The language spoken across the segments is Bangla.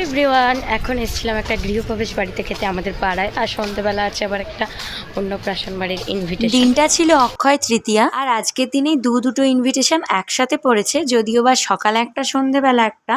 এভরিওয়ান, এখন এসেছিলাম একটা গৃহপ্রবেশ বাড়িতে খেতে আমাদের পাড়ায়। আর সন্ধ্যেবেলা আছে আবার একটা অন্নপ্রাশন বাড়ির ইনভিটেশন। দিনটা ছিল অক্ষয় তৃতীয়া, আর আজকের দিনেই দুটো ইনভিটেশন একসাথে পড়েছে। যদিও বা সকালে একটা, সন্ধ্যেবেলা একটা।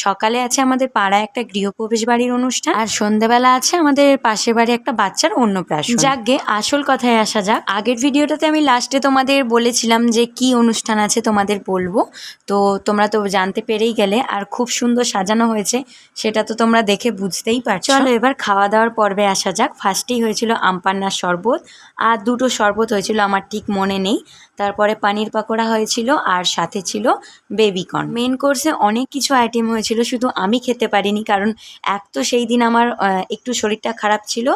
সকালে আছে আমাদের পাড়ায় একটা গৃহপ্রবেশ বাড়ির অনুষ্ঠান, আর সন্ধ্যেবেলা আছে আমাদের পাশের বাড়ি একটা বাচ্চার অন্নপ্রাশন। যাকগে আসল কথায় আসা যাক। আগের ভিডিওটাতে আমি লাস্টে তোমাদের বলেছিলাম যে কি অনুষ্ঠান আছে তোমাদের বলবো, তো তোমরা তো জানতে পেরেই গেলে। আর খুব সুন্দর সাজানো হয়েছে, সেটা তো তোমরা দেখে বুঝতেই পারছো। চলো এবার খাওয়া দাওয়ার পর্বে আসা যাক। ফার্স্টেই হয়েছিল আমপান্নার শরবত, আর দুটো শরবত হয়েছিল, আমার ঠিক মনে নেই। তারপরে পানির পাকোড়া হয়েছিল, আর সাথে ছিল বেবিকর্ন। মেন কোর্সে অনেক কিছু আইটেম হয়েছিল, শুধু আমি খেতে পারিনি, কারণ এক তো সেই দিন আমার একটু শরীরটা খারাপ ছিল,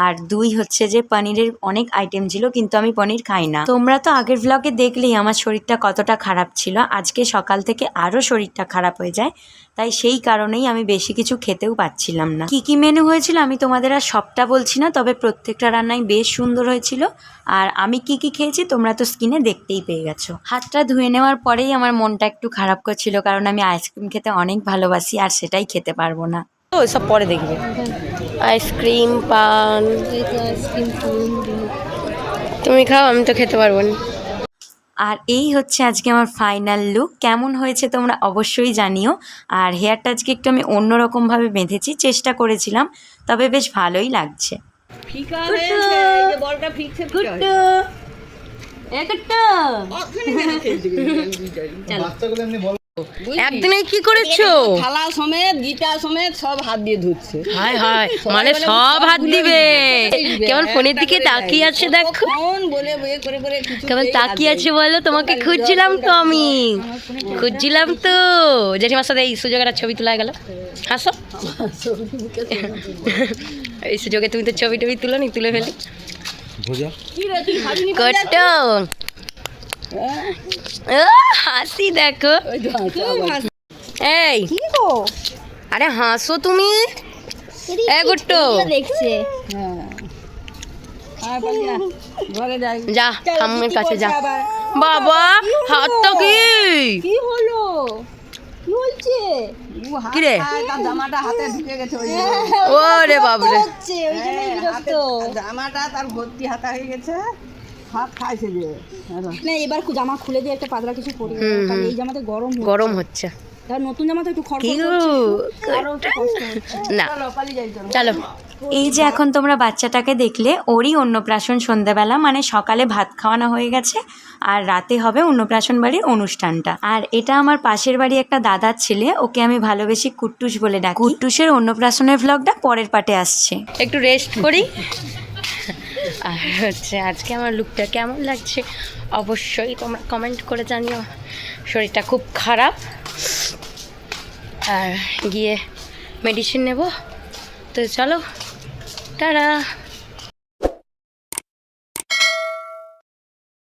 আর দুই হচ্ছে যে পনিরের অনেক আইটেম ছিল, কিন্তু আমি পনির খাই না। তোমরা তো আগের ব্লগে দেখলেই আমার শরীরটা কতটা খারাপ ছিল। আজকে সকাল থেকে আরও শরীরটা খারাপ হয়ে যায়, তাই সেই কারণেই আমি বেশি কিছু খেতেও পাচ্ছিলাম না। কি কি মেনু হয়েছিল আমি তোমাদের আর সবটা বলছি না, তবে প্রত্যেকটা রান্নাই বেশ সুন্দর হয়েছিল। আর আমি কি কি খেয়েছি তোমরা তো স্কিনে দেখতেই পেয়ে গেছো। হাতটা ধুয়ে নেওয়ার পরেই আমার মনটা একটু খারাপ করছিল, কারণ আমি আইসক্রিম খেতে অনেক ভালোবাসি, আর সেটাই খেতে পারবো না। ও সব পরে দেখবে। আইসক্রিম, পান, তুমি খাও, আমি তো খেতে পারবো না। আর এই হচ্ছে আজকে আমার ফাইনাল লুক। কেমন হয়েছে তোমরা অবশ্যই জানিও। আর হেয়ারটা আজকে একটু আমি অন্যরকমভাবে বেঁধেছি, চেষ্টা করেছিলাম, তবে বেশ ভালোই লাগছে। একদিনে কি করেছো? থালা সমেত, গিটার সমেত সব হাত দিয়ে ধুচ্ছে। হায় হায়, মানে সব হাত দিবে। কেমন ফোনের দিকে তাকিয়ে আছে দেখো, কেমন তাকিয়ে আছে বলো। তোমাকে খুঁজছিলাম তো, আমি খুঁজছিলাম তো। জেঠিমার সাথে এই সুযোগে একটা ছবি তোলা গেল। হাসো, এই সুযোগে তুমি তো ছবি টবি তুলো নি, তুলে ফেলি। হাসি দেখো। এই আরে হাসো তুমি। দেখছে যা ঠাম্মির কাছে যা। বাবা হাতটা কি হলো, কি হচ্ছে? কি রে? জামাটা হাতে ঢুকে গেছে, ওরে বাবরে, জামাটা তার ভর্তি হাতা হয়ে গেছে, হাত খাইছে যে। না এবার জামা খুলে দিয়ে একটা পাতলা কিছু পরে, কারণ এই জামাতে গরম হচ্ছে। নতুন জামা তো একটু না। চলো, এই যে এখন তোমরা বাচ্চাটাকে দেখলে, ওরই অন্নপ্রাশন সন্ধ্যাবেলা, মানে সকালে ভাত খাওয়ানো হয়ে গেছে, আর রাতে হবে অন্নপ্রাশন বাড়ির অনুষ্ঠানটা। আর এটা আমার পাশের বাড়ি একটা দাদার ছেলে, ওকে আমি ভালোবেসে কুট্টুস বলে ডাকি। কুট্টুসের অন্নপ্রাশনের ভ্লগটা পরের পার্টে আসছে। একটু রেস্ট করি। আর হচ্ছে আজকে আমার লুকটা কেমন লাগছে অবশ্যই তোমরা কমেন্ট করে জানিও। শরীরটা খুব খারাপ, আর গিয়ে মেডিসিন নেব। তো চলো, টাটা।